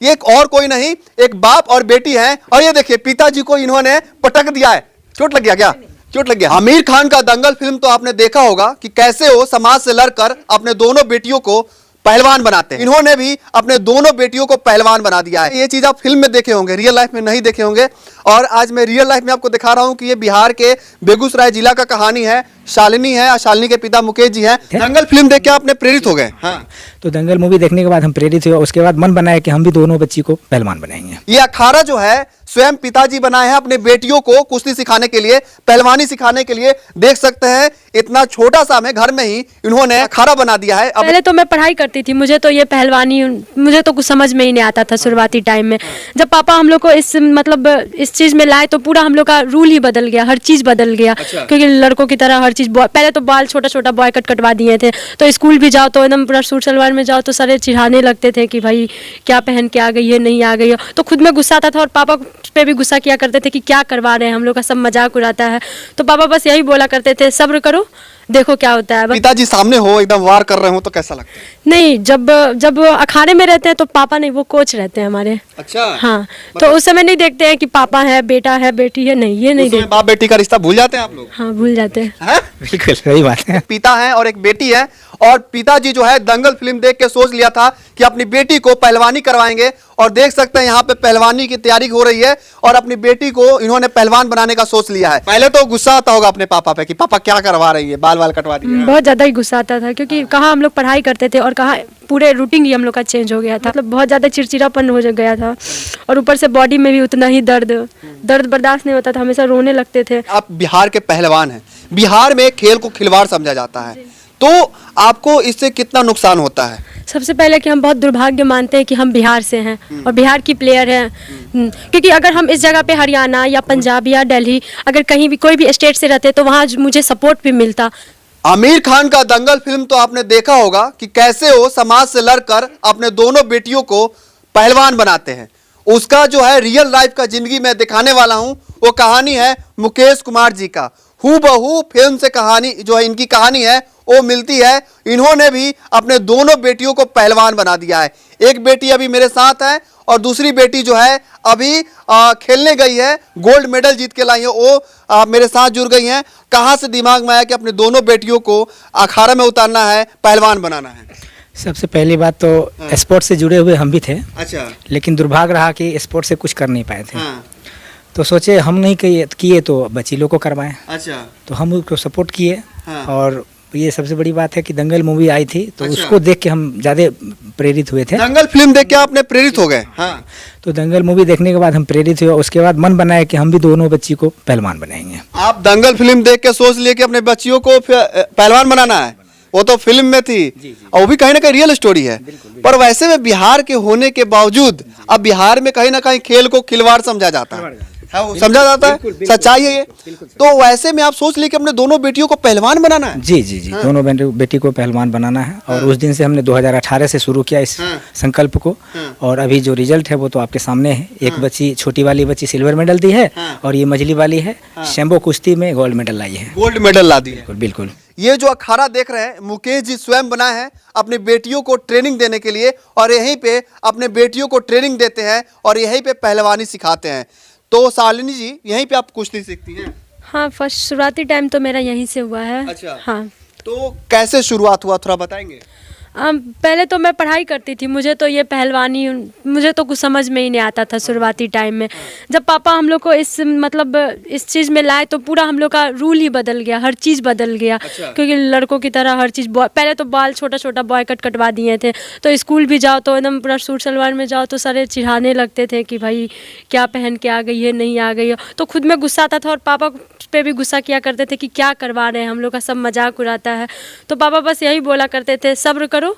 ये एक और कोई नहीं, एक बाप और बेटी है। और ये देखिए पिताजी को इन्होंने पटक दिया है। चोट लग गया क्या? चोट लग गया। आमिर खान का दंगल फिल्म तो आपने देखा होगा कि कैसे वो समाज से लड़कर अपने दोनों बेटियों को पहलवान बनाते हैं। इन्होंने भी अपने दोनों बेटियों को पहलवान बना दिया है। ये चीज आप फिल्म में देखे होंगे, रियल लाइफ में नहीं देखे होंगे। और आज मैं रियल लाइफ में आपको दिखा रहा हूं कि ये बिहार के बेगूसराय जिला का कहानी है। शालिनी है और शालिनी के पिता मुकेश जी हैं। दंगल फिल्म देख के आपने प्रेरित हो गए? हाँ। तो दंगल मूवी देखने के बाद हम प्रेरित हुए। उसके बाद मन बनाया कि हम भी दोनों बच्ची को पहलवान बनाएंगे। ये अखाड़ा जो है स्वयं पिताजी बनाए हैं अपने बेटियों को कुश्ती सिखाने के लिए, पहलवानी सिखाने के लिए। देख सकते हैं इतना छोटा सा में घर में ही इन्होंने अखाड़ा बना दिया है। पहले तो मैं पढ़ाई करती थी, मुझे तो ये पहलवानी मुझे तो कुछ समझ में ही नहीं आता था शुरुआती टाइम में। जब पापा हम लोग को इस चीज में लाए तो पूरा हम लोग का रूल ही बदल गया, हर चीज बदल गया। क्योंकि लड़कों की तरह हर चीज, पहले तो बाल छोटा छोटा बॉय कट कटवा दिए थे, तो स्कूल भी जाओ तो एकदम पूरा सूट सलवार में जाओ तो सारे चिढ़ाने लगते थे कि भाई क्या पहन के आ गई है, नहीं आ गई है। तो खुद में गुस्सा आता था और पापा पे भी गुस्सा किया करते थे कि क्या करवा रहे हैं, हम लोग का सब मजाक उड़ाता है। तो पापा बस यही बोला करते थे, सब्र करो देखो क्या होता है। पिताजी सामने हो एकदम वार कर रहे हो तो कैसा लगता है? नहीं, जब अखाड़े में रहते हैं तो पापा नहीं, वो कोच रहते हैं हमारे। अच्छा। हाँ, तो उस समय नहीं देखते हैं कि पापा है, बेटा है, बेटी है, नहीं, ये नहीं देखते। बाप बेटी का रिश्ता भूल जाते हैं आप लोग? हाँ, भूल जाते हैं। बिल्कुल सही बात है। पिता है और एक बेटी है। और पिताजी जो है दंगल फिल्म देख के सोच लिया था कि अपनी बेटी को पहलवानी करवाएंगे। और देख सकते हैं यहाँ पे पहलवानी की तैयारी हो रही है और अपनी बेटी को इन्होंने पहलवान बनाने का सोच लिया है। पहले तो गुस्सा आता होगा अपने पापा पे कि पापा क्या करवा रही है, बाल कटवा दिए। बहुत ज्यादा ही गुस्सा आता था क्योंकि कहाँ हम लोग पढ़ाई करते थे और कहाँ पूरे रूटीन ही हम लोग का चेंज हो गया था। मतलब बहुत ज्यादा चिड़चिड़ापन हो गया था और ऊपर से बॉडी में भी उतना ही दर्द बर्दाश्त नहीं होता था, हमेशा रोने लगते थे। आप बिहार के पहलवान हैं, बिहार में खेल को खिलवाड़ समझा जाता है, तो आपको इससे कितना नुकसान होता है? सबसे पहले कि हम बहुत दुर्भाग्य मानते हैं कि हम बिहार से हैं और बिहार की प्लेयर हैं। क्योंकि अगर हम इस जगह पे हरियाणा या पंजाब या दिल्ली, अगर कहीं भी कोई भी स्टेट से रहते तो वहाँ मुझे सपोर्ट भी मिलता। आमिर खान का दंगल फिल्म तो आपने देखा होगा कि कैसे वो समाज से लड़कर अपने दोनों बेटियों को पहलवान बनाते हैं। उसका जो है रियल लाइफ का जिंदगी में दिखाने वाला हूं। वो कहानी है मुकेश कुमार जी का। हूबहू फिल्म से कहानी जो है इनकी कहानी है वो मिलती है। इन्होंने भी अपने दोनों बेटियों को पहलवान बना दिया है। एक बेटी अभी मेरे साथ है और दूसरी बेटी जो है अभी खेलने गई है, गोल्ड मेडल जीत के लाई है। वो मेरे साथ जुड़ गई हैं। कहाँ से दिमाग में आया कि अपने दोनों बेटियों को अखाड़ा में उतारना है, पहलवान बनाना है? सबसे पहली बात तो स्पोर्ट्स से जुड़े हुए हम भी थे। अच्छा। लेकिन दुर्भाग्य रहा कि स्पोर्ट्स से कुछ कर नहीं पाए थे। हाँ। तो सोचे हम नहीं किए तो बच्ची लोग को करवाएं। अच्छा। तो हम उसको सपोर्ट किए। हाँ। और ये सबसे बड़ी बात है कि दंगल मूवी आई थी तो अच्छा। उसको देख के हम ज़्यादा प्रेरित हुए थे। दंगल फिल्म देख के आपने प्रेरित हो गए? हाँ। तो दंगल मूवी देखने के बाद हम प्रेरित हुए। उसके बाद मन बनाया कि हम भी दोनों बच्ची को पहलवान बनाएंगे। आप दंगल फिल्म देख के सोच लिए कि अपने बच्चियों को पहलवान बनाना है? वो तो फिल्म में थी और वो भी कहीं ना कहीं रियल स्टोरी है। पर वैसे में बिहार के होने के बावजूद अब बिहार में कहीं ना कहीं खेल को खिलवाड़ समझा जाता है। समझा जाता है, सच्चाई है ये। तो वैसे में आप सोच लिए कि अपने दोनों बेटियों को पहलवान बनाना है? जी जी जी। हाँ। दोनों बेटी को पहलवान बनाना है। हाँ। और उस दिन से हमने 2018 से शुरू किया इस संकल्प को। हाँ। और अभी जो रिजल्ट है वो तो आपके सामने है। एक बच्ची, छोटी वाली बच्ची सिल्वर मेडल दी है। हाँ। और ये मझली वाली है शंभो कुश्ती में गोल्ड मेडल लाई है। गोल्ड मेडल ला दी है। बिल्कुल। ये जो अखाड़ा देख रहे हैं मुकेश जी स्वयं बनाए हैं अपनी बेटियों को ट्रेनिंग देने के लिए। और यहीं पे अपने बेटियों को ट्रेनिंग देते हैं और यहीं पे पहलवानी सिखाते हैं। तो शालिनी जी यहीं पे आप कुश्ती सीखती हैं? हाँ, फर्स्ट शुरुआती टाइम तो मेरा यहीं से हुआ है। अच्छा। हाँ। तो कैसे शुरुआत हुआ थोड़ा बताएंगे? पहले तो मैं पढ़ाई करती थी, मुझे तो ये पहलवानी मुझे तो कुछ समझ में ही नहीं आता था शुरुआती टाइम में। जब पापा हम लोग को इस चीज़ में लाए तो पूरा हम लोग का रूल ही बदल गया, हर चीज़ बदल गया। क्योंकि लड़कों की तरह हर चीज़, पहले तो बाल छोटा छोटा बॉय कट कटवा दिए थे, तो स्कूल भी जाओ तो एकदम पूरा सूट सलवार में जाओ तो सारे चिढ़ाने लगते थे कि भाई क्या पहन के आ गई है, नहीं आ गई है। तो खुद में गुस्सा आता था और पापा पे भी गुस्सा किया करते थे कि क्या करवा रहे हैं, हम लोग का सब मजाक उड़ाता है। तो पापा बस यही बोला करते थे, सब्र करो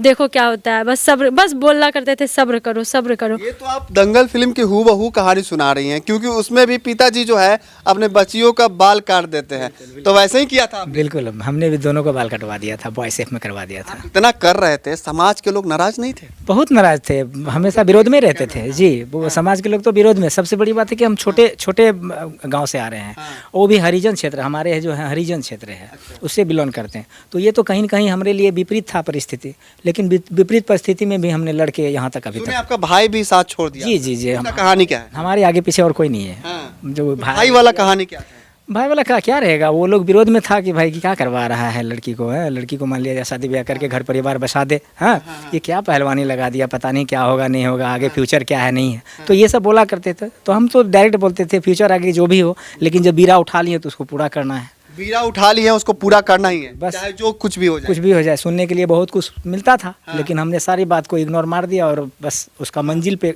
देखो क्या होता है। बस बोलना करते थे, सब्र करो सब्र करो। ये तो आप दंगल फिल्म की हूबहू कहानी सुना रही हैं, क्योंकि उसमें भी पिताजी जो है अपने बच्चियों का बाल काट देते हैं। तो वैसे ही किया था आपने? बिल्कुल, हमने भी दोनों का बाल कटवा दिया था, बॉय सेफ में करवा दिया था। इतना कर रहे थे, समाज के लोग नाराज नहीं थे? बहुत नाराज थे, हमेशा विरोध में रहते थे जी। वो समाज के लोग तो विरोध में। सबसे बड़ी बात है कि हम छोटे छोटे गाँव से आ रहे हैं। वो भी हरिजन क्षेत्र, हमारे जो है हरिजन क्षेत्र है, उससे बिलोंग करते हैं। तो ये तो कहीं ना कहीं हमारे लिए विपरीत था परिस्थिति। लेकिन विपरीत परिस्थिति में भी हमने लड़के यहाँ तक अभी सुने तक। आपका भाई भी साथ छोड़ दिया। जी जी जी, उसका कहानी क्या है? हमारे आगे पीछे और कोई नहीं है। हाँ। जो भाई वाला कहानी क्या है? भाई वाला का क्या रहेगा, वो लोग विरोध में था कि भाई की क्या करवा रहा है लड़की को, है लड़की को मान लिया शादी ब्याह करके घर परिवार बसा दे। हाँ, ये क्या पहलवानी लगा दिया, पता नहीं क्या होगा नहीं होगा, आगे फ्यूचर क्या है नहीं है, तो ये सब बोला करते थे। तो हम तो डायरेक्ट बोलते थे फ्यूचर आगे जो भी हो, लेकिन जब बीरा उठा लिए तो उसको पूरा करना है। बीरा उठा लिए हैं, उसको पूरा करना ही है, बस। चाहे जो कुछ भी हो जाए। कुछ भी हो जाए, सुनने के लिए बहुत कुछ मिलता था, लेकिन हमने सारी बात को इग्नोर मार दिया और बस उसका मंजिल पे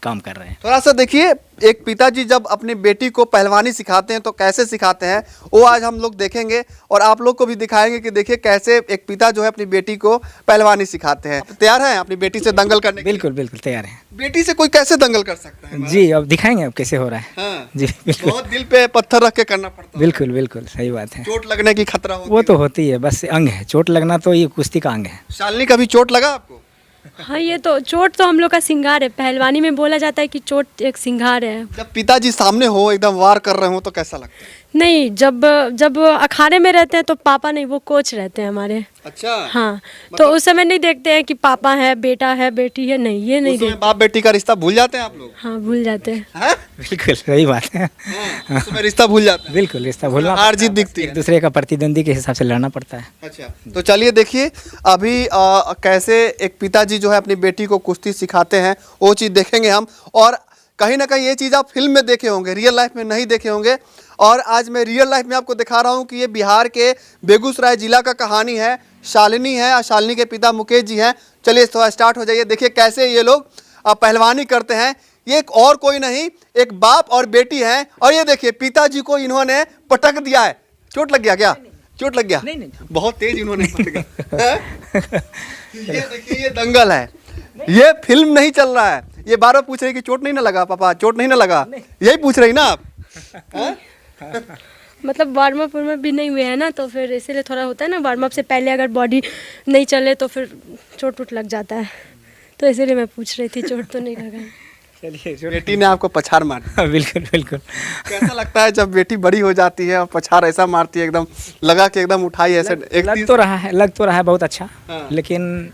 काम कर रहे हैं। थोड़ा सा देखिए, एक पिताजी जब अपनी बेटी को पहलवानी सिखाते हैं तो कैसे सिखाते हैं वो आज हम लोग देखेंगे और आप लोग को भी दिखाएंगे कि देखिए कैसे एक पिता जो है अपनी बेटी को पहलवानी सिखाते हैं। आप तैयार हैं अपनी बेटी से दंगल करने के लिए? बिल्कुल बिल्कुल तैयार हैं। बेटी से कोई कैसे दंगल कर सकता है? जी, अब दिखाएंगे अब कैसे हो रहा है। हाँ। जी बिल्कुल बहुत दिल पे पत्थर रख के करना पड़ता है। बिल्कुल बिल्कुल सही बात है। चोट लगने की खतरा होती वो है। तो होती है, बस अंग है, चोट लगना तो ये कुश्ती का अंग है। शालिनी कभी चोट लगा आपको? हाँ, ये तो चोट तो हम लोग का सिंगार है। पहलवानी में बोला जाता है कि चोट एक सिंगार है। जब पिताजी सामने हो, एकदम वार कर रहे हो तो कैसा लगता है? नहीं, जब अखाड़े में रहते हैं तो पापा नहीं, वो कोच रहते हैं हमारे। अच्छा। हाँ, तो उस समय नहीं देखते हैं कि पापा है, बेटा है, बेटी है, नहीं, ये नहीं उस समय देखते। बाप बेटी का रिश्ता भूल जाते हैं आप लोग? हाँ, भूल जाते हैं। हैं? बिल्कुल सही बात है। हाँ, उस समय रिश्ता भूल जाते हैं। बिल्कुल रिश्ता भूलना, हार जीत दिखती है। एक दूसरे का प्रतिद्वंदी के हिसाब से लड़ना पड़ता है। अच्छा, तो चलिए देखिए अभी कैसे एक पिताजी जो है अपनी बेटी को कुश्ती सिखाते हैं, वो चीज़ देखेंगे हम। और कहीं ना कहीं ये चीज़ आप फिल्म में देखे होंगे, रियल लाइफ में नहीं देखे होंगे। और आज मैं रियल लाइफ में आपको दिखा रहा हूँ कि ये बिहार के बेगूसराय जिला का कहानी है। शालिनी है और शालिनी के पिता मुकेश जी हैं। चलिए थोड़ा स्टार्ट हो जाइए, देखिए कैसे ये लोग पहलवानी करते हैं। ये एक और कोई नहीं, एक बाप और बेटी हैं। और ये देखिए पिताजी को इन्होंने पटक दिया है। चोट लग गया क्या? चोट लग गया? नहीं। बहुत तेज इन्होंने पटका। ये देखिए, ये दंगल है, ये फिल्म नहीं चल रहा है। ये बार बार पूछ रही कि चोट नहीं ना लगा पापा, चोट नहीं ना लगा, यही पूछ रही ना आप? हाँ? मतलब वार्म अप भी नहीं हुए हैं ना, तो फिर इसीलिए थोड़ा होता है ना, वार्म अप से पहले अगर बॉडी नहीं चले तो फिर चोट वोट लग जाता है, तो इसीलिए मैं पूछ रही थी चोट तो नहीं लगा। चलिए बेटी ने आपको पछाड़ मार दी। बिल्कुल बिल्कुल। कैसा लगता है जब बेटी बड़ी हो जाती है और पछाड़ ऐसा मारती है, एकदम लगा के एकदम उठाई ऐसे? एक लग तो रहा है बहुत अच्छा। हाँ। लेकिन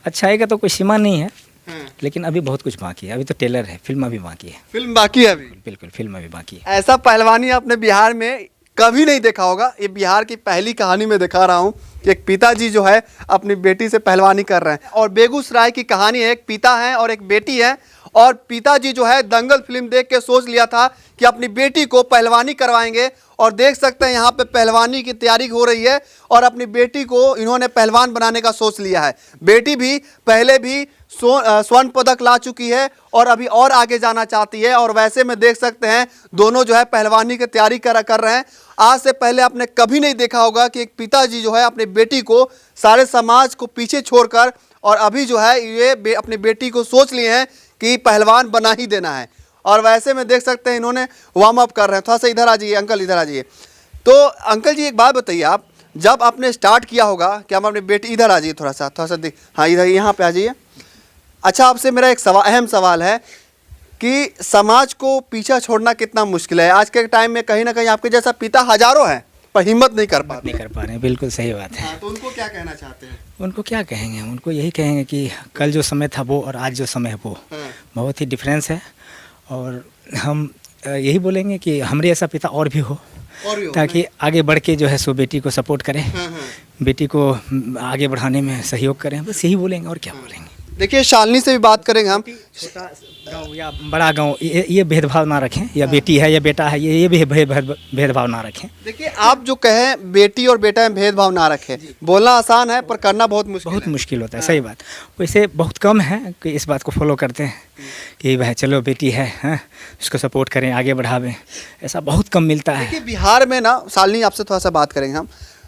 अच्छाई का तो कोई सीमा नहीं है। हाँ। लेकिन अभी बहुत कुछ बाकी है, अभी तो टेलर है, फिल्म अभी बाकी है। फिल्म बाकी है अभी? बिल्कुल फिल्म अभी बाकी है। ऐसा पहलवानी आपने बिहार में कभी नहीं देखा होगा। ये बिहार की पहली कहानी में दिखा रहा हूँ कि एक पिताजी जो है अपनी बेटी से पहलवानी कर रहे हैं। और बेगूसराय की कहानी है, एक पिता है और एक बेटी है। और पिताजी जो है दंगल फिल्म देख के सोच लिया था कि अपनी बेटी को पहलवानी करवाएंगे। और देख सकते हैं यहाँ पे पहलवानी की तैयारी हो रही है और अपनी बेटी को इन्होंने पहलवान बनाने का सोच लिया है। बेटी भी पहले भी स्वर्ण पदक ला चुकी है और अभी और आगे जाना चाहती है। और वैसे में देख सकते हैं दोनों जो है पहलवानी की तैयारी कर रहे हैं। आज से पहले आपने कभी नहीं देखा होगा कि एक पिताजी जो है अपनी बेटी को सारे समाज को पीछे छोड़कर और अभी जो है ये अपनी बेटी को सोच लिए हैं कि पहलवान बना ही देना है। और वैसे में देख सकते हैं इन्होंने वार्म अप कर रहे हैं। थोड़ा सा इधर आ जाइए अंकल, इधर आ जाइए। तो अंकल जी एक बात बताइए, आप जब आपने स्टार्ट किया होगा कि हम अपनी बेटी, इधर आ जाइए थोड़ा सा हाँ इधर यहाँ पे आ जाइए। अच्छा, आपसे मेरा एक अहम सवाल है कि समाज को पीछा छोड़ना कितना मुश्किल है आज के टाइम में। कहीं ना कहीं आपके जैसा पिता हजारों हैं पर हिम्मत नहीं कर पाते। नहीं कर पा रहे हैं, बिल्कुल सही बात है। हाँ, तो उनको क्या कहना चाहते हैं? उनको क्या कहेंगे, उनको यही कहेंगे कि कल जो समय था वो और आज जो समय है वो हाँ। बहुत ही डिफरेंस है। और हम यही बोलेंगे कि हमारे ऐसा पिता और भी हो, ताकि आगे बढ़ के जो है सो बेटी को सपोर्ट करें, बेटी को आगे बढ़ाने में सहयोग करें। बस यही बोलेंगे और क्या बोलेंगे। देखिए शालिनी से भी बात करेंगे हम। छोटा गाँव या बड़ा गाँव ये भेदभाव ना रखें, या बेटी है या बेटा है ये भी भेदभाव ना रखें। देखिए आप जो कहें बेटी और बेटा में भेदभाव ना रखें, बोलना आसान है पर करना बहुत मुश्किल होता है। सही बात। वैसे बहुत कम है कि इस बात को फॉलो करते हैं कि भाई चलो बेटी है, उसको सपोर्ट करें, आगे बढ़ावें, ऐसा बहुत कम मिलता है। देखिए बिहार में ना, शालिनी आपसे थोड़ा सा बात करेंगे हम।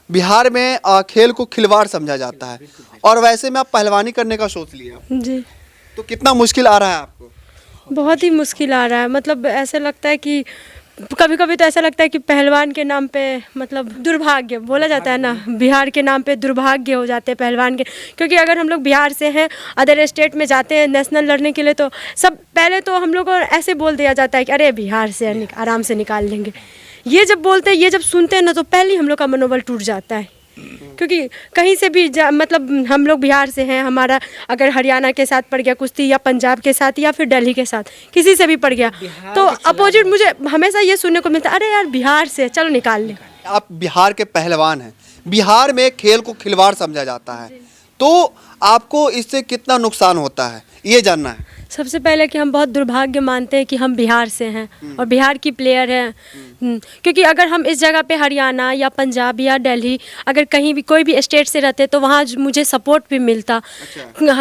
बिहार में खेल को खिलवाड़ समझा जाता है और वैसे में आप पहलवानी करने का सोच लिया जी, तो कितना मुश्किल आ रहा है आपको? बहुत ही मुश्किल आ रहा है। मतलब ऐसे लगता है कि कभी कभी तो ऐसा लगता है कि पहलवान के नाम पे मतलब दुर्भाग्य बोला जाता है ना, बिहार के नाम पे दुर्भाग्य हो जाते हैं पहलवान के। क्योंकि अगर हम लोग बिहार से हैं, अदर स्टेट में जाते हैं नेशनल लड़ने के लिए, तो सब पहले तो हम लोग को ऐसे बोल दिया जाता है कि अरे बिहार से आराम से निकाल लेंगे। ये जब बोलते हैं, ये जब सुनते हैं ना, तो पहले हम लोग का मनोबल टूट जाता है क्योंकि कहीं से भी मतलब हम लोग बिहार से हैं, हमारा अगर हरियाणा के साथ पड़ गया कुश्ती या पंजाब के साथ या फिर दिल्ली के साथ किसी से भी पड़ गया तो अपोजिट मुझे हमेशा ये सुनने को मिलता है, अरे यार बिहार से चलो निकाल ले। आप बिहार के पहलवान हैं, बिहार में खेल को खिलवाड़ समझा जाता है, तो आपको इससे कितना नुकसान होता है ये जानना है। सबसे पहले कि हम बहुत दुर्भाग्य मानते हैं कि हम बिहार से हैं और बिहार की प्लेयर हैं, क्योंकि अगर हम इस जगह पे हरियाणा या पंजाब या दिल्ली अगर कहीं भी कोई भी स्टेट से रहते तो वहाँ मुझे सपोर्ट भी मिलता।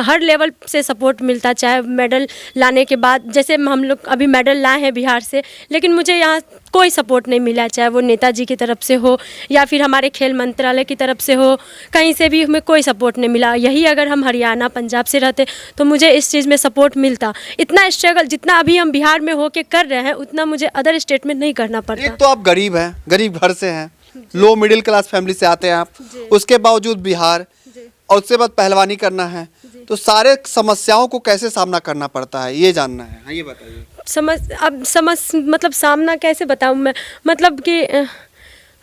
हर लेवल से सपोर्ट मिलता, चाहे मेडल लाने के बाद, जैसे हम लोग अभी मेडल लाए हैं बिहार से, लेकिन मुझे यहाँ कोई सपोर्ट नहीं मिला, चाहे वो नेताजी की तरफ से हो या फिर हमारे खेल मंत्रालय की तरफ से हो, कहीं से भी हमें कोई सपोर्ट नहीं मिला। यही अगर हम हरियाणा पंजाब से रहते तो मुझे इस चीज़ में सपोर्ट मिलता। इतना स्ट्रगल जितना अभी हम बिहार में होके कर रहे हैं उतना मुझे अदर स्टेट में नहीं करना पड़ता। एक तो आप गरीब हैं, गरीब घर से हैं, लो मिडिल क्लास फैमिली से आते हैं आप, उसके बावजूद बिहार और उसके बाद पहलवानी करना है, तो सारे समस्याओं को कैसे सामना करना पड़ता है ये जानना है। हाँ, ये बताइए। मतलब सामना कैसे बताऊँ मैं, मतलब कि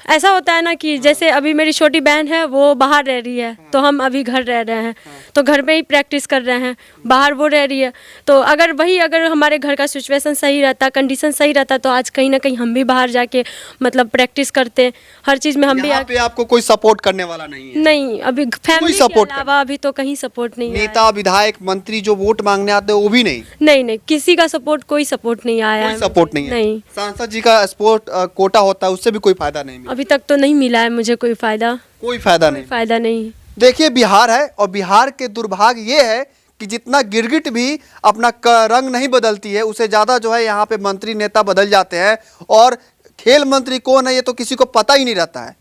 ऐसा होता है ना कि जैसे अभी मेरी छोटी बहन है वो बाहर रह रही है तो हम अभी घर रह रहे हैं, तो घर में ही प्रैक्टिस कर रहे हैं, बाहर वो रह रही है, तो अगर हमारे घर का सिचुएशन सही रहता, कंडीशन सही रहता तो आज कहीं ना कहीं हम भी बाहर जाके मतलब प्रैक्टिस करते, हर चीज़ में हम भी। यहाँ पे आपको कोई सपोर्ट करने वाला नहीं है? नहीं, अभी फैमिली के सपोर्ट अलावा अभी तो कहीं सपोर्ट नहीं आया। नेता विधायक मंत्री जो वोट मांगने आते हैं वो भी नहीं? नहीं, किसी का सपोर्ट, कोई सपोर्ट नहीं आया। कोई सपोर्ट नहीं है? नहीं। सांसद जी का स्पोर्ट कोटा होता है, उससे भी कोई फायदा नहीं मिला? अभी तक तो नहीं मिला है मुझे कोई फायदा। कोई फायदा नहीं? फायदा नहीं। देखिए बिहार है और बिहार के दुर्भाग्य ये है कि जितना गिरगिट भी अपना रंग नहीं बदलती है उससे ज़्यादा जो है यहाँ पे मंत्री नेता बदल जाते हैं, और खेल मंत्री कौन है ये तो किसी को पता ही नहीं रहता है।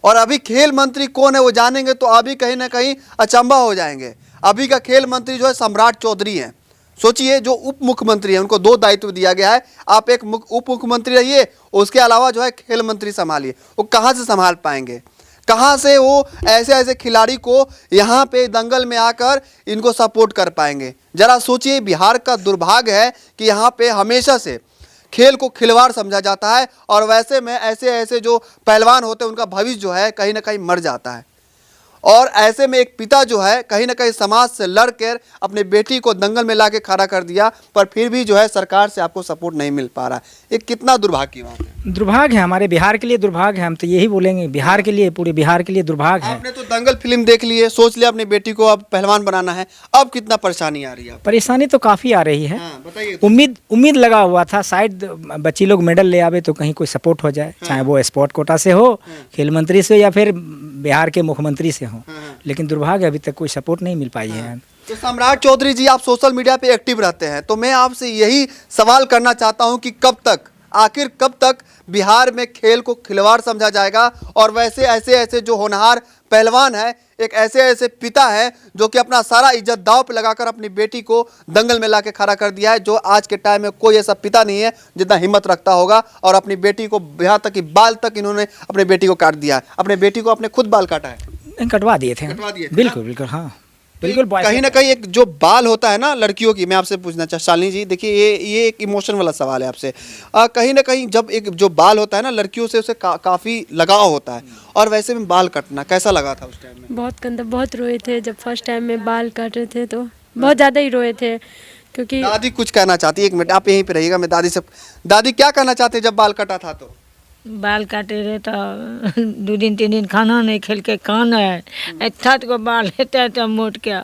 और अभी खेल मंत्री कौन है वो जानेंगे तो अभी कहीं ना कहीं अचंभा हो जाएंगे। अभी का खेल मंत्री जो है सम्राट चौधरी हैं। सोचिए, जो उप मुख्यमंत्री है उनको 2 दायित्व दिया गया है, आप एक उप मुख्यमंत्री रहिए, उसके अलावा जो है खेल मंत्री संभालिए। वो कहाँ से संभाल पाएंगे? कहाँ से वो ऐसे ऐसे खिलाड़ी को यहाँ पे दंगल में आकर इनको सपोर्ट कर पाएंगे? जरा सोचिए, बिहार का दुर्भाग्य है कि यहाँ पे हमेशा से खेल को खिलवाड़ समझा जाता है, और वैसे में ऐसे ऐसे जो पहलवान होते हैं उनका भविष्य जो है कहीं ना कहीं मर जाता है। और ऐसे में एक पिता जो है कहीं ना कहीं समाज से लड़कर अपने बेटी को दंगल में लाके खड़ा कर दिया, पर फिर भी जो है सरकार से आपको सपोर्ट नहीं मिल पा रहा है। ये कितना दुर्भाग्य की बात है? दुर्भाग्य है, हमारे बिहार के लिए दुर्भाग्य है, हम तो यही बोलेंगे, बिहार के लिए, पूरे बिहार के लिए दुर्भाग्य है। आपने तो दंगल फिल्म देख ली है, सोच लिया अपनी बेटी को अब पहलवान बनाना है, अब कितना परेशानी आ रही है? परेशानी तो काफ़ी आ रही है। हाँ, बताइए। उम्मीद लगा हुआ था शायद बच्ची लोग मेडल ले आवे तो कहीं कोई सपोर्ट हो जाए, चाहे वो स्पोर्ट कोटा से हो, खेल मंत्री से, या फिर बिहार के मुख्यमंत्री से हो, लेकिन दुर्भाग्य अभी तक कोई सपोर्ट नहीं मिल पाई है। तो सम्राट चौधरी जी, आप सोशल मीडिया पे एक्टिव रहते हैं, तो मैं आपसे यही सवाल करना चाहता हूं कि आखिर कब तक बिहार में खेल को खिलवाड़ समझा जाएगा, और वैसे ऐसे जो होनहार पहलवान है, एक ऐसे पिता है जो कि अपना सारा इज्जत दांव पे लगाकर अपनी बेटी को दंगल में लाके खड़ा कर दिया है, जो आज के टाइम में कोई ऐसा पिता नहीं है जितना हिम्मत रखता होगा, और अपनी बेटी को यहाँ तक कि बाल तक इन्होंने अपनी बेटी को काट दिया है। अपने बेटी को अपने खुद बाल काटा है? कटवा दिए थे। बिल्कुल, हाँ बिल्कुल। कहीं ना कहीं एक जो बाल होता है ना लड़कियों की, मैं आपसे पूछना चाहता शालिनी जी, देखिए ये एक इमोशन वाला सवाल है आपसे। कहीं ना कहीं जब एक जो बाल होता है ना लड़कियों से, उसे काफ़ी लगाव होता है, और वैसे में बाल कटना कैसा लगा था उस टाइम में? बहुत गंदा, बहुत रोए थे जब फर्स्ट टाइम में बाल काट रहे थे, तो बहुत ज़्यादा ही रोए थे। क्योंकि दादी कुछ कहना चाहती है, 1 मिनट आप यहीं पे रहिएगा, मैं दादी क्या कहना चाहते जब बाल कटा था? तो बाल काटे रहे तो 2 दिन 3 दिन खाना नहीं खेल के कान है, इतना को बाल लेते हैं तो मोट क्या,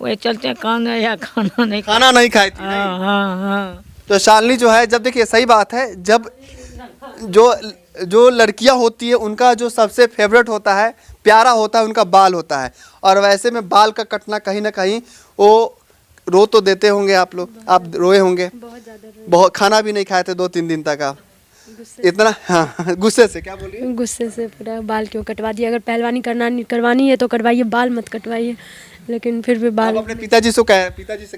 वही चलते कान है या खाना नहीं खाई थी? हाँ। तो शालिनी जो है, जब देखिए सही बात है, जब जो लड़कियां होती है उनका जो सबसे फेवरेट होता है, प्यारा होता है, उनका बाल होता है, और वैसे में बाल का कटना कहीं ना कहीं वो रो तो देते होंगे आप लोग, आप रोए होंगे बहुत ज़्यादा, बहुत, खाना भी नहीं खाए थे 2-3 दिन तक आप इतना? हाँ, गुस्से से? क्या बोलिए? गुस्से से पूरा बाल क्यों कटवा दिया? अगर पहलवानी करवानी है तो करवाइए, बाल मत कटवाइए। लेकिन फिर भी बाल, अपने पिताजी से कह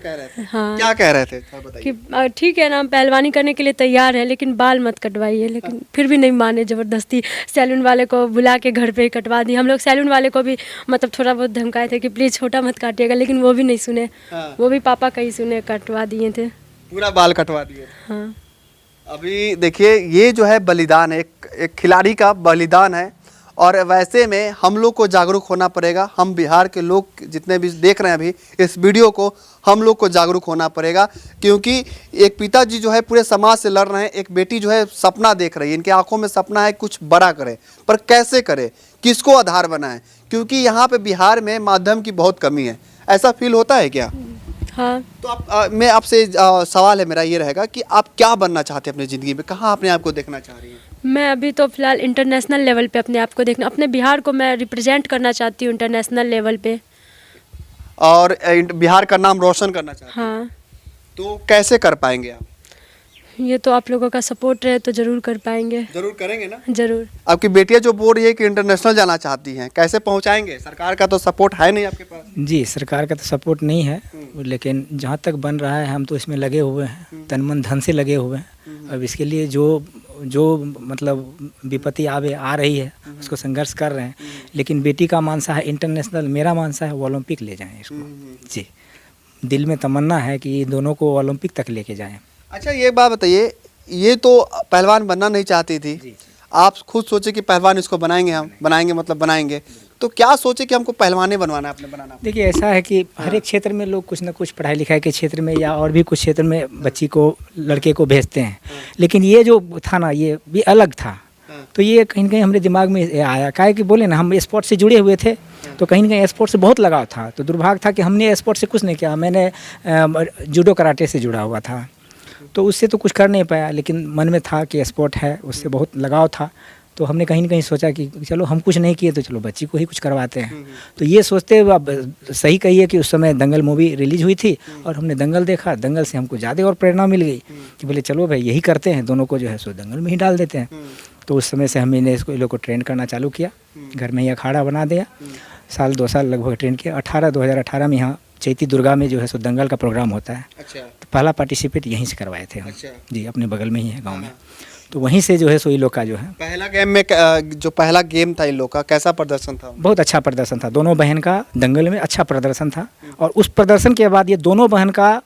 रहे थे? हाँ। क्या कह रहे थे बताइए? कि ठीक है ना, पहलवानी करने के लिए तैयार है लेकिन बाल मत कटवाइए, लेकिन फिर भी नहीं माने, ज़बरदस्ती सैलून वाले को बुला के घर पे ही कटवा दी। हम लोग सैलून वाले को भी मतलब थोड़ा बहुत धमकाए थे कि प्लीज़ छोटा मत काटिएगा, लेकिन वो भी नहीं सुने। हाँ। वो भी पापा का ही सुने, कटवा दिए थे, पूरा बाल कटवा दिए? हाँ। अभी देखिए, ये जो है बलिदान है, एक खिलाड़ी का बलिदान है, और वैसे में हम लोग को जागरूक होना पड़ेगा। हम बिहार के लोग जितने भी देख रहे हैं अभी इस वीडियो को, हम लोग को जागरूक होना पड़ेगा, क्योंकि एक पिताजी जो है पूरे समाज से लड़ रहे हैं, एक बेटी जो है सपना देख रही है, इनके आंखों में सपना है कुछ बड़ा करे, पर कैसे करे, किसको आधार बनाए, क्योंकि यहाँ पे बिहार में माध्यम की बहुत कमी है। ऐसा फील होता है क्या? हाँ। तो मैं आपसे सवाल है मेरा ये रहेगा कि आप क्या बनना चाहते हैं अपनी ज़िंदगी में, कहाँ अपने आप को देखना चाह रही हैं? मैं अभी तो फिलहाल इंटरनेशनल लेवल पे अपने आप को देखना, अपने बिहार को मैं रिप्रेजेंट करना चाहती हूँ इंटरनेशनल लेवल पे। और बिहार का नाम रोशन करना चाहते हैं। हाँ, तो कैसे कर पाएंगे आप? ये तो आप लोगों का सपोर्ट रहे तो ज़रूर कर पाएंगे। जरूर करेंगे ना। ज़रूर। आपकी बेटियां जो बोल रही है कि इंटरनेशनल जाना चाहती हैं, कैसे पहुंचाएंगे? सरकार का तो सपोर्ट है नहीं आपके पास। जी, सरकार का तो सपोर्ट नहीं है, लेकिन जहाँ तक बन रहा है हम तो इसमें लगे हुए हैं, तन मन धन से लगे हुए हैं। अब इसके लिए जो मतलब विपत्ति आ रही है उसको संघर्ष कर रहे हैं। लेकिन बेटी का मानसा है इंटरनेशनल, मेरा मानसा है वो ओलंपिक ले जाएं इसको। जी, दिल में तमन्ना है कि ये दोनों को ओलंपिक तक लेके जाएं। अच्छा, ये बात बताइए, ये तो पहलवान बनना नहीं चाहती थी, आप खुद सोचे कि पहलवान इसको बनाएंगे, हम बनाएंगे मतलब बनाएंगे, तो क्या सोचे कि हमको पहलवान ही बनवाना है, अपने बनाना? देखिए, ऐसा है कि हर एक क्षेत्र में लोग कुछ ना कुछ पढ़ाई लिखाई के क्षेत्र में या और भी कुछ क्षेत्र में बच्ची को, लड़के को भेजते हैं, लेकिन ये जो था ना ये भी अलग था। तो ये कहीं ना कहीं हमारे दिमाग में आया, काहे कि बोले ना हम स्पोर्ट्स से जुड़े हुए थे, तो कहीं ना कहीं स्पोर्ट्स से बहुत लगाव था। तो दुर्भाग्य था कि हमने स्पोर्ट्स से कुछ नहीं किया, मैंने जूडो कराटे से जुड़ा हुआ था, तो उससे तो कुछ कर नहीं पाया, लेकिन मन में था कि स्पोर्ट है, उससे बहुत लगाव था। तो हमने कहीं ना कहीं सोचा कि चलो हम कुछ नहीं किए तो चलो बच्ची को ही कुछ करवाते हैं। तो ये सोचते हुए, अब सही कही है कि उस समय दंगल मूवी रिलीज हुई थी और हमने दंगल देखा, दंगल से हमको ज़्यादा और प्रेरणा मिल गई कि बोले चलो भाई यही करते हैं, दोनों को जो है सो दंगल में ही डाल देते हैं। तो उस समय से हमने इसको, इन लोग को ट्रेन करना चालू किया, घर में ही अखाड़ा बना दिया, साल 2 साल लगभग ट्रेन किया। 2018 में यहाँ चैती दुर्गा में जो है सो दंगल का प्रोग्राम होता है। अच्छा। तो पहला पार्टिसिपेट यहीं से करवाए थे हम। अच्छा। जी, अपने बगल में ही है गांव में। तो वहीं से जो है सो ये लोग का जो है पहला गेम में जो पहला गेम था इन लोग का, कैसा प्रदर्शन था? बहुत अच्छा प्रदर्शन था। दोनों बहन का दंगल में अच्छा प्रदर्शन था, और उस प्रदर्शन के बाद ये दोनों बहन का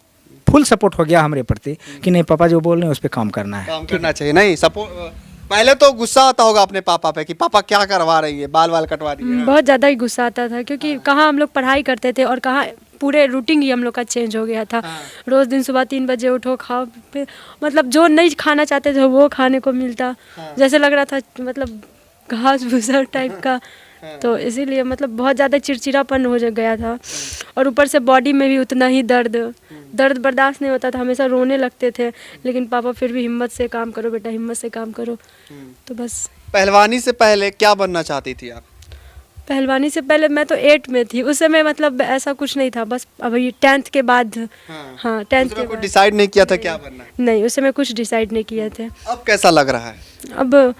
फुल सपोर्ट हो गया हमारे प्रति कि नहीं पापा जो बोल रहे हैं उस पर काम करना है, काम करना चाहिए। नहीं सपोर्ट, पहले तो गुस्सा आता होगा अपने पापा पे कि पापा क्या करवा रही है, बाल कटवा दिए। बहुत ज़्यादा ही गुस्सा आता था, क्योंकि कहाँ हम लोग पढ़ाई करते थे और कहाँ पूरे रूटीन ही हम लोग का चेंज हो गया था। रोज़ दिन सुबह 3 बजे उठो, खाओ, फिर मतलब जो नहीं खाना चाहते थे वो खाने को मिलता। जैसे लग रहा था मतलब घास भूसा टाइप का। तो इसीलिए मतलब बहुत ज़्यादा चिड़चिड़ापन हो गया था, और ऊपर से बॉडी में भी उतना ही दर्द बर्दाश्त नहीं होता था, हमेशा रोने लगते थे। लेकिन पापा फिर भी हिम्मत से काम करो बेटा, हिम्मत से काम करो। तो बस। पहलवानी से पहले क्या बनना चाहती थी आप? पहलवानी से पहले मैं तो 8 में थी, उस समय मतलब ऐसा कुछ नहीं था, बस अभी 10th के बाद। हाँ 10th के बाद डिसाइड नहीं किया था क्या बनना? नहीं, उस समय कुछ डिसाइड नहीं किए थे। अब कैसा लग रहा है? अब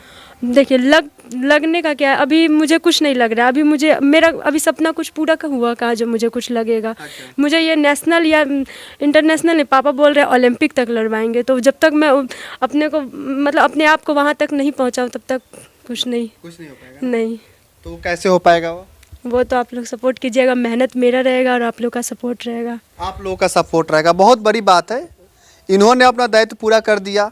देखिए, लगने का क्या है, अभी मुझे कुछ नहीं लग रहा है। अभी मेरा अभी सपना कुछ पूरा का हुआ कहाँ जो मुझे कुछ लगेगा। मुझे ये नेशनल या इंटरनेशनल, पापा बोल रहे हैं ओलंपिक तक लड़वाएंगे, तो जब तक मैं अपने को मतलब अपने आप को वहाँ तक नहीं पहुँचाऊँ तब तक कुछ नहीं हो पाएगा। नहीं। तो कैसे हो पाएगा वो तो आप लोग सपोर्ट कीजिएगा, मेहनत मेरा रहेगा और आप लोग का सपोर्ट रहेगा। आप लोगों का सपोर्ट रहेगा, बहुत बड़ी बात है। इन्होंने अपना दायित्व पूरा कर दिया,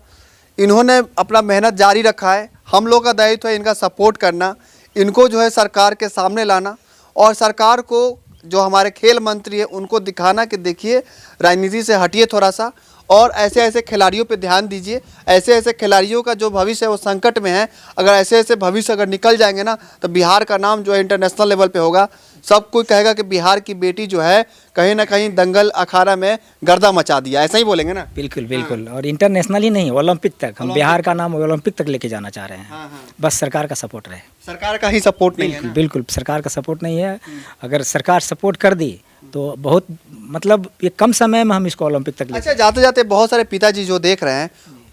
इन्होंने अपना मेहनत जारी रखा है। हम लोग का दायित्व है इनका सपोर्ट करना, इनको जो है सरकार के सामने लाना, और सरकार को जो हमारे खेल मंत्री है उनको दिखाना कि देखिए राजनीति से हटिए थोड़ा सा, और ऐसे ऐसे खिलाड़ियों पे ध्यान दीजिए। ऐसे ऐसे खिलाड़ियों का जो भविष्य है वो संकट में है। अगर ऐसे ऐसे भविष्य अगर निकल जाएंगे ना, तो बिहार का नाम जो है इंटरनेशनल लेवल पे होगा। सब कोई कहेगा कि बिहार की बेटी जो है कहीं ना कहीं दंगल अखाड़ा में गर्दा मचा दिया, ऐसा ही बोलेंगे ना? बिल्कुल बिल्कुल। और इंटरनेशनल ही नहीं, ओलंपिक तक हम बिहार का नाम ओलंपिक तक लेके जाना चाह रहे हैं। बस सरकार का सपोर्ट रहे। सरकार का ही सपोर्ट नहीं है ना? बिल्कुल सरकार का सपोर्ट नहीं है। अगर सरकार सपोर्ट कर दी तो बहुत मतलब ये कम समय में हम इसको ओलंपिक तक ले। अच्छा, जाते जाते बहुत सारे पिताजी जो देख रहे हैं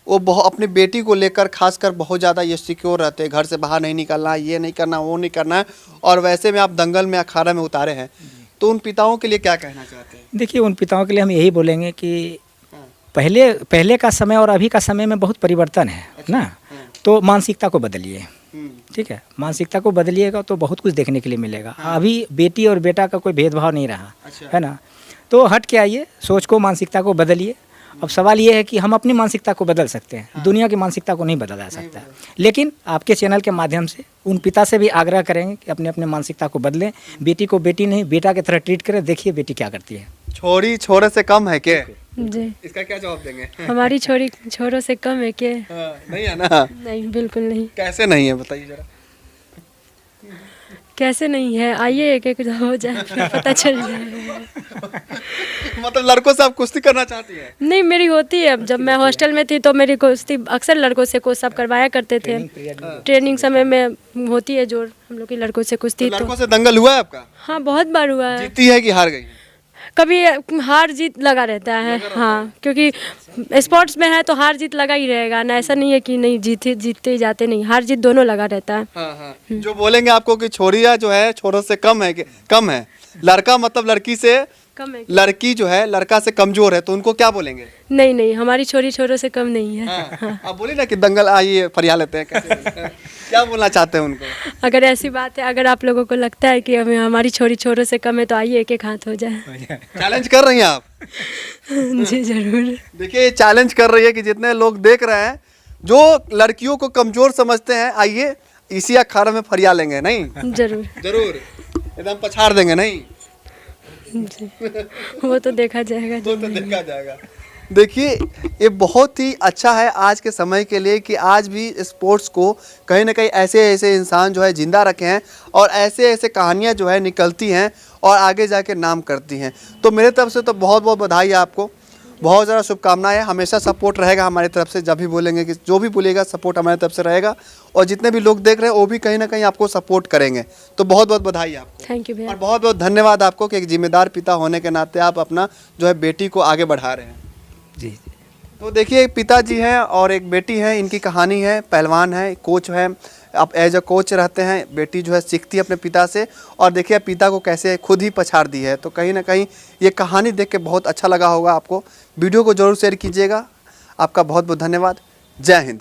वो अपनी बेटी को लेकर खासकर बहुत ज़्यादा ये सिक्योर रहते हैं, घर से बाहर नहीं निकलना, ये नहीं करना, वो नहीं करना है, और वैसे में आप दंगल में अखाड़ा में उतारे हैं, तो उन पिताओं के लिए क्या कहना चाहते हैं? देखिए, उन पिताओं के लिए हम यही बोलेंगे कि पहले का समय और अभी का समय में बहुत परिवर्तन है ना, तो मानसिकता को बदलिए। ठीक है, मानसिकता को बदलिएगा तो बहुत कुछ देखने के लिए मिलेगा। अभी बेटी और बेटा का कोई भेदभाव नहीं रहा है ना, तो हट के आइए, सोच को, मानसिकता को बदलिए, अब सवाल ये है कि हम अपनी मानसिकता को बदल सकते हैं, दुनिया की मानसिकता को नहीं बदला जा सकता। लेकिन आपके चैनल के माध्यम से उन पिता से भी आग्रह करेंगे कि अपने अपने मानसिकता को बदलें, बेटी को बेटी नहीं बेटा की तरह ट्रीट करें। देखिए बेटी क्या करती है। छोरी छोरे से कम है क्या? जी, इसका क्या जवाब देंगे? हमारी छोरी छोरों से कम है क्या? नहीं है ना? नहीं, बिल्कुल नहीं। कैसे नहीं है बताइए जरा। कैसे नहीं है, आइए एक एक हो जाए फिर पता चल जाएगा। मतलब लड़कों से आप कुश्ती करना चाहती हैं? नहीं, मेरी होती है। जब मैं हॉस्टल में थी तो मेरी कुश्ती अक्सर लड़कों से कोच सब करवाया करते थे। ट्रेनिंग समय में होती है जो हम लोग की लड़कों से कुश्ती। तो तो लड़कों से दंगल हुआ है आपका? हाँ, बहुत बार हुआ है। जीती है कि हार गई? कभी हार जीत लगा रहता है। हाँ, क्योंकि स्पोर्ट्स में है तो हार जीत लगा ही रहेगा ना। ऐसा नहीं है कि नहीं जीतते ही जाते, नहीं, हार जीत दोनों लगा रहता है। हाँ। जो बोलेंगे आपको कि छोरिया जो है छोरों से कम है, कम है, लड़का मतलब लड़की से कम है। लड़की जो है लड़का से कमजोर है, तो उनको क्या बोलेंगे? नहीं नहीं, हमारी छोरी छोरों से कम नहीं है। हाँ। आप बोलिए ना कि दंगल आइए फरिया लेते हैं, कैसे बोलते हैं? क्या बोलना चाहते हैं उनको? अगर ऐसी बात है, अगर आप लोगों को लगता है कि हमारी छोरी छोरों से कम है तो आइए एक एक हाथ हो जाए। चैलेंज कर रही हैं आप? जी जरूर। देखिए ये चैलेंज कर रही है कि जितने लोग देख रहे हैं जो लड़कियों को कमजोर समझते हैं, आइए इसी अखाड़े में फरिया लेंगे। नहीं जरूर जरूर एकदम पछाड़ देंगे। नहीं जी, वो तो देखा जाएगा। तो देखा जाएगा। देखिए ये बहुत ही अच्छा है आज के समय के लिए कि आज भी स्पोर्ट्स को कहीं ना कहीं ऐसे ऐसे इंसान जो है जिंदा रखे हैं और ऐसे ऐसे कहानियां जो है निकलती हैं और आगे जाके नाम करती हैं। तो मेरे तरफ से तो बहुत बहुत बधाई है आपको, बहुत ज़्यादा शुभकामनाएं। हमेशा सपोर्ट रहेगा हमारी तरफ से, जब भी बोलेंगे कि जो भी बोलेगा सपोर्ट हमारी तरफ से रहेगा और जितने भी लोग देख रहे हैं वो भी कहीं ना कहीं आपको सपोर्ट करेंगे। तो बहुत बहुत बधाई आपको। थैंक यू भैया। और बहुत बहुत धन्यवाद आपको कि एक जिम्मेदार पिता होने के नाते आप अपना जो है बेटी को आगे बढ़ा रहे हैं। जी तो देखिए एक पिताजी हैं और एक बेटी है, इनकी कहानी है। पहलवान है, कोच है, अब एज अ कोच रहते हैं। बेटी जो है सीखती है अपने पिता से और देखिए पिता को कैसे खुद ही पछाड़ दी है। तो कहीं ना कहीं ये कहानी देख के बहुत अच्छा लगा होगा आपको। वीडियो को जरूर शेयर कीजिएगा। आपका बहुत बहुत धन्यवाद। जय हिंद।